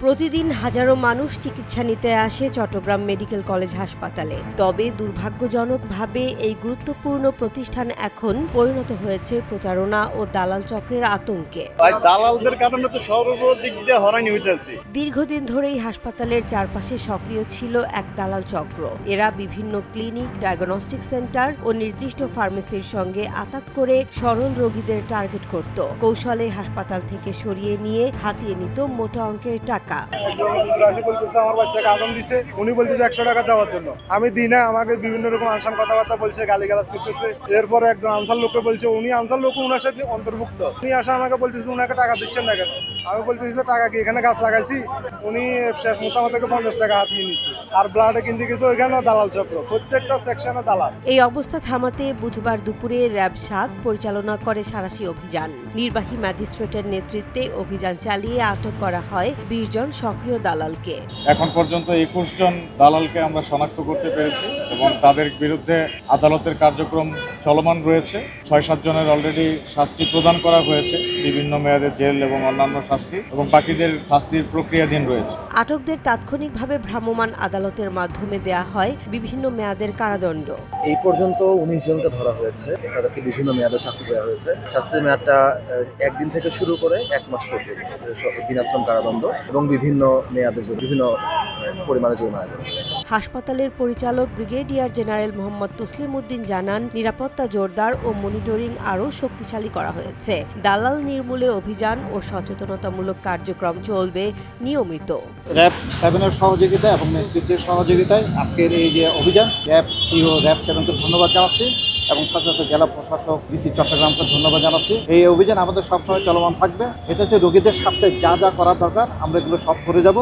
প্রতিদিন হাজারো মানুষ চিকিৎসা নিতে আসে চট্টগ্রাম মেডিকেল কলেজ হাসপাতালে। তবে দুর্ভাগ্যজনকভাবে এই গুরুত্বপূর্ণ প্রতিষ্ঠান এখন পরিণত হয়েছে প্রতারণা ও দালাল চক্রের আতঙ্কে। দালালদের কারণে তো সর্বদিক দিয়ে হয়রানি হইতেছে। দীর্ঘদিন ধরেই হাসপাতালের চারপাশে সক্রিয় ছিল এক দালাল চক্র। এরা বিভিন্ন ক্লিনিক, ডায়াগনস্টিক সেন্টার ও নির্দিষ্ট ফার্মেসির সঙ্গে আঁতাত করে সরল রোগীদের টার্গেট করত। কৌশলে হাসপাতাল থেকে সরিয়ে নিয়ে হাতিয়ে নিত মোটা অঙ্কের টাকা। আমার বাচ্চাকে আদম দিছে, উনি বলতেছে 100 টাকা দেওয়ার জন্য। আমি দিই না, আমাকে বিভিন্ন রকম আনসান কথাবার্তা বলছে, গালিগালাজ করতেছে। এরপর একজন আনসার লোককে বলছে, উনি আনসার লোক উনার সাথে অন্তর্ভুক্ত। উনি আসা আমাকে বলতেছে উনাকে টাকা দিচ্ছেন না কেন? আমি বলতেছি টাকা কি এখানে গাছ লাগাইছি? উনি শেষ মোটামুটি 50 টাকা হাতিয়ে নিচ্ছে। আর ব্লাডে কিনতে গেছে ওইখানেও দালাল চক্র, প্রত্যেকটা সেকশনে দালাল। এই অবস্থা থামাতে বুধবার দুপুরে র্যাব 7 পরিচালনা করে সাঁড়াশি অভিযান। নির্বাহী ম্যাজিস্ট্রেটের নেতৃত্বে অভিযান চালিয়ে আটক করা হয় 20 জন সক্রিয় দালালকে। এখন পর্যন্ত 21 জন দালালকে আমরা শনাক্ত করতে পেরেছি এবং তাদের বিরুদ্ধে আদালতের কার্যক্রম চলমান রয়েছে। 6-7 জনের অলরেডি শাস্তি প্রদান করা হয়েছে, বিভিন্ন মেয়াদের জেল এবং অন্যান্য শাস্তি, এবং বাকিদের শাস্তির প্রক্রিয়াধীন রয়েছে। আটকদের তাৎক্ষণিকভাবে ভ্রাম্যমাণ আদালতের মাধ্যমে দেয়া হয় বিভিন্ন মেয়াদের কারাদণ্ড। এই পর্যন্ত 19 জনকে ধরা হয়েছে, তাদেরকে বিভিন্ন মেয়াদে শাস্তি দেওয়া হয়েছে। শাস্তির মেয়াদটা 1 দিন থেকে শুরু করে 1 মাস পর্যন্ত বিনাশ্রম কারাদণ্ড এবং বিভিন্ন মেয়াদের জন্য বিভিন্ন পরিমাণে জরিমানা করা হয়েছে। হাসপাতালের পরিচালক ব্রিগেডিয়ার জেনারেল মোহাম্মদ তসলিম উদ্দিন জানান, নিরাপত্তা জোরদার ও মনিটরিং আরও শক্তিশালী করা হয়েছে। দালাল নির্মূলে অভিযান ও সচেতনতামূলক কার্যক্রম চলবে নিয়মিত। র্যাব 7 এর সহযোগিতায় এবং নেতৃত্বের সহযোগিতায় আজকের এই যে অভিযান, র্যাব সিও র্যাব 7কে ধন্যবাদ জানাচ্ছি এবং সাথে সাথে জেলা প্রশাসক ডিসি চট্টগ্রামকে ধন্যবাদ জানাচ্ছি। এই অভিযান আমাদের সবসময় চলমান থাকবে। এটা হচ্ছে রোগীদের স্বার্থে যা যা করা দরকার আমরা এগুলো সব করে যাব।